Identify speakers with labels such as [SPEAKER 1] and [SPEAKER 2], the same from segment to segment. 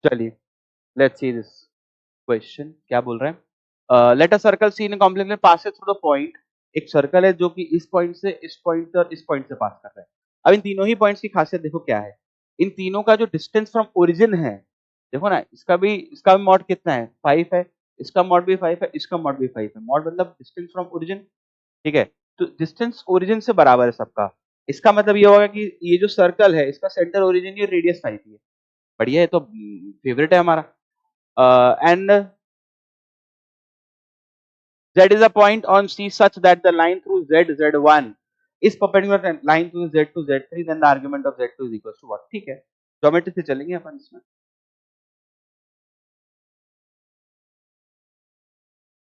[SPEAKER 1] चलिए let's see this question क्या बोल रहे हैं। Let a circle C in complex passes through the point. एक सर्कल है जो कि इस पॉइंट से इस पॉइंट और इस पॉइंट से पास कर रहा है। अब इन तीनों ही पॉइंट्स की खासियत देखो क्या है। इन तीनों का जो डिस्टेंस फ्रॉम ओरिजिन है, देखो ना, इसका भी मॉड कितना है, 5 है। इसका मॉड भी 5 है, इसका मॉड भी 5 है। मॉड मतलब डिस्टेंस फ्रॉम ओरिजिन, ठीक है। तो डिस्टेंस ओरिजिन से बराबर है सबका। इसका मतलब ये होगा कि ये जो सर्कल है इसका सेंटर ओरिजिन ये रेडियस 5 ही है। बढ़िया है, तो फेवरेट है हमारा। And Z is a point on C such that the line through Z1 is perpendicular to line through Z to Z3, then the argument of Z2 is equals to what? ठीक है, geometry से चलेंगे अपन इसमें।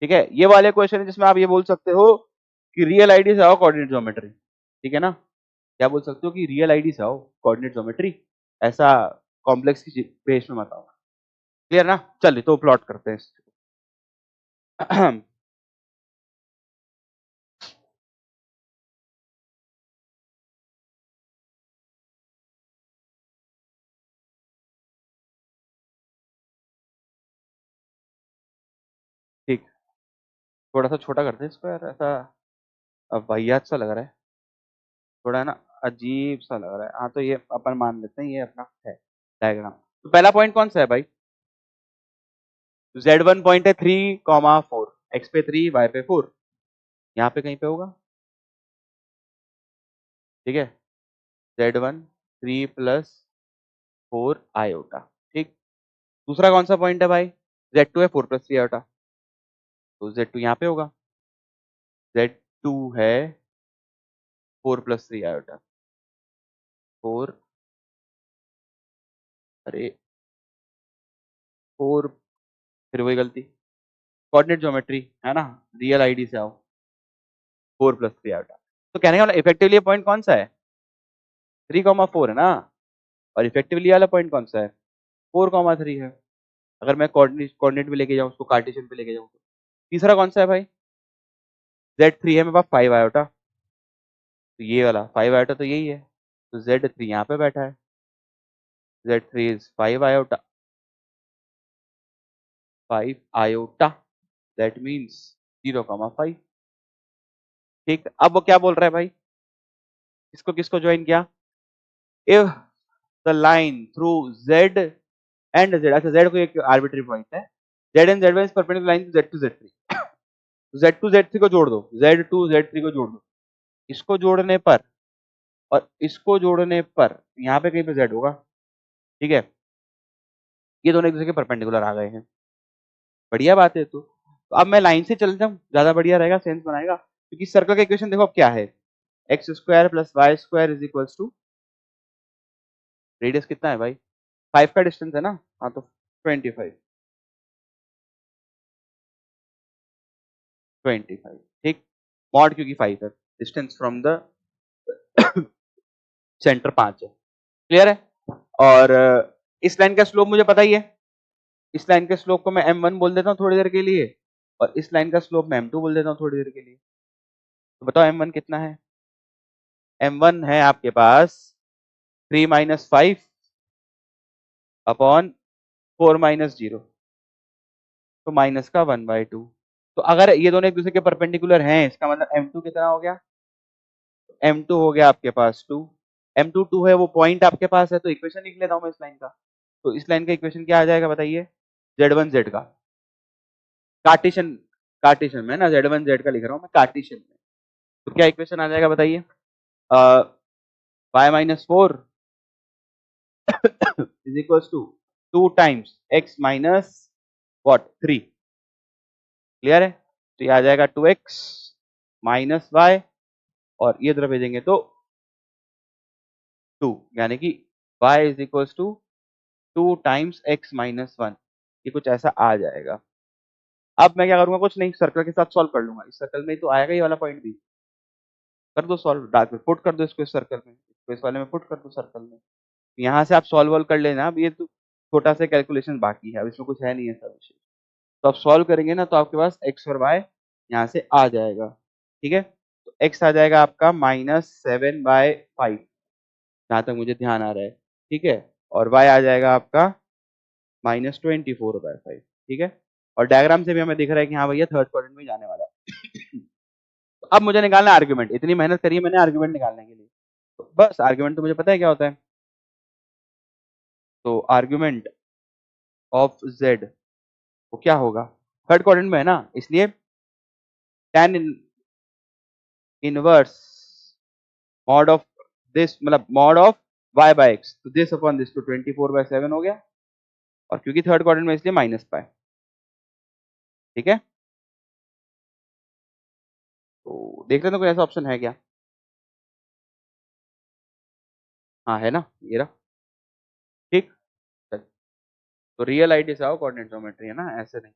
[SPEAKER 1] ठीक है, ये वाले question है जिसमें आप ये बोल सकते हो कि रियल आईडी से आओ कोऑर्डिनेट ज्योमेट्री। ठीक है ना, क्या बोल सकते हो कि रियल आईडी से आओ कोऑर्डिनेट ज्योमेट्री, ऐसा कॉम्प्लेक्स की बेस में मत आओ। क्लियर ना, चलिए तो प्लॉट करते हैं इसको। ठीक, थोड़ा सा छोटा करते हैं इसको यार, ऐसा अब वाहियात सा लग रहा है, थोड़ा ना अजीब सा लग रहा है। हाँ तो ये अपन मान लेते हैं ये अपना है डायग्राम। तो पहला पॉइंट कौन सा है भाई? Z1 पॉइंट है 3,4, x पे 3 y पे 4, यहाँ पे कहीं पे होगा। ठीक है, Z1 3 प्लस 4 आयोटा। ठीक, दूसरा कौन सा पॉइंट है भाई? Z2 है 4 प्लस 3 आयोटा, तो Z2 यहाँ पे होगा। Z2 है 4 प्लस 3 आयोटा, 4, अरे 4, फिर वही गलती, कोऑर्डिनेट ज्योमेट्री है ना, रियल आईडी से आओ, 4 प्लस 3 आयोटा। तो कहने का मतलब इफेक्टिवली पॉइंट कौन सा है? 3,4 है ना, और इफेक्टिवली वाला पॉइंट कौन सा है? 4,3 है। अगर मैं कोऑर्डिनेट भी लेके जाऊं, उसको कार्टेशियन पे लेके जाऊं तो तीसरा कौन सा है भाई? Z3 है मेरे पास 5 आयोटा, तो ये वाला 5 आयोटा तो यही है, तो Z3 यहाँ पे बैठा है। Z3 is 5 iota, 5 iota, that means 0,5। ठीक, अब वो क्या बोल रहा है भाई? किसको किसको ज्वाइन किया? If the line through Z and Z, अच्छा Z को एक आर्बिट्री पॉइंट है, Z and Z1 is perpendicular line to Z2 Z3, Z2 Z3 को जोड़ दो, Z2 Z3 को जोड़ दो, इसको जोड़ने पर और इसको जोड़ने पर यहाँ पे कहीं पे Z होगा। ठीक है, ये दोनों एक दूसरे के परपेंडिकुलर आ गए हैं। बढ़िया बात है। तो अब मैं लाइन से चल जाऊं, ज्यादा बढ़िया रहेगा, सेंस बनाएगा, क्योंकि सर्कल का इक्वेशन देखो अब क्या है, x square plus y square is equals to, radius कितना है भाई? 5 का डिस्टेंस है ना, हाँ तो 25, 25। ठीक, मॉड क्योंकि 5 है, डिस्टेंस फ्रॉम द सेंटर 5 है। क्लियर है? और इस लाइन का स्लोप मुझे पता ही है, इस लाइन के स्लोप को मैं m1 बोल देता हूँ थोड़ी देर के लिए, और इस लाइन का स्लोप मैं m2 बोल देता हूँ थोड़ी देर के लिए। तो बताओ m1 कितना है? m1 है आपके पास 3 माइनस 5 अपॉन 4 माइनस 0, तो माइनस का 1/2। तो अगर ये दोनों एक दूसरे के परपेंडिकुलर हैं, इसका मतलब m2 कितना हो गया? m2 हो गया आपके पास 2, m2 2 है, वो पॉइंट आपके पास है, तो इक्वेशन लिख लेता हूँ मैं इस लाइन का। तो इस लाइन का इक्वेशन क्या आ जाएगा बताइए? Z1 Z का कार्टेशियन, कार्टेशियन में ना, Z1 Z का लिख रहा हूँ मैं कार्टेशियन में, तो क्या इक्वेशन आ जाएगा बताइए? y minus 4 is equal to 2 times x minus what 3। Clear है? तो ये आ जाएगा 2x माइनस y, और ये तरफ भेजेंगे तो 2, यानी कि y is equal to 2 times x minus 1, ये कुछ ऐसा आ जाएगा। अब मैं क्या करूंगा, कुछ नहीं, सर्कल के साथ सॉल्व कर लूंगा, इस सर्कल में तो आएगा ये वाला पॉइंट भी, कर दो सॉल्व, डार्क में पुट कर दो इसको, इस सर्कल में, इसको इस वाले में पुट कर दो सर्कल में, यहाँ से आप सॉल्व वॉल्व कर लेना। अब ये तो छोटा सा कैलकुलेशन बाकी है, अब इसमें कुछ है नहीं है सब विषय, तो आप सॉल्व करेंगे ना तो आपके पास x और y यहाँ से आ जाएगा। ठीक है, तो x आ जाएगा आपका -7/5, जहाँ तक मुझे ध्यान आ रहा है। ठीक है, और y आ जाएगा आपका -24/5, ठीक है। और डायग्राम से भी हमें दिख रहा है कि हाँ भैया थर्ड क्वाड्रेंट में जाने वाला है। तो अब मुझे निकालना है आर्ग्यूमेंट, इतनी मेहनत करी है मैंने आर्ग्यूमेंट निकालने के लिए। तो बस आर्ग्यूमेंट तो मुझे पता है क्या होता है। तो आर्ग्यूमेंट ऑफ जेड वो क्या होगा, थर्ड क्वाड्रेंट में है ना, इसलिए tan inverse mod of this, मतलब mod of y by x, तो दिस अपॉन दिस, तो 24/7 हो गया। और क्योंकि थर्ड क्वाड्रेंट में इसलिए -π, ठीक है। तो देख लेते हैं कोई ऐसा ऑप्शन है क्या। हाँ है ना, ये रहा, ठीक। तो रियल आईडी से आओ, कोऑर्डिनेट ज्योमेट्री है ना, ऐसे नहीं।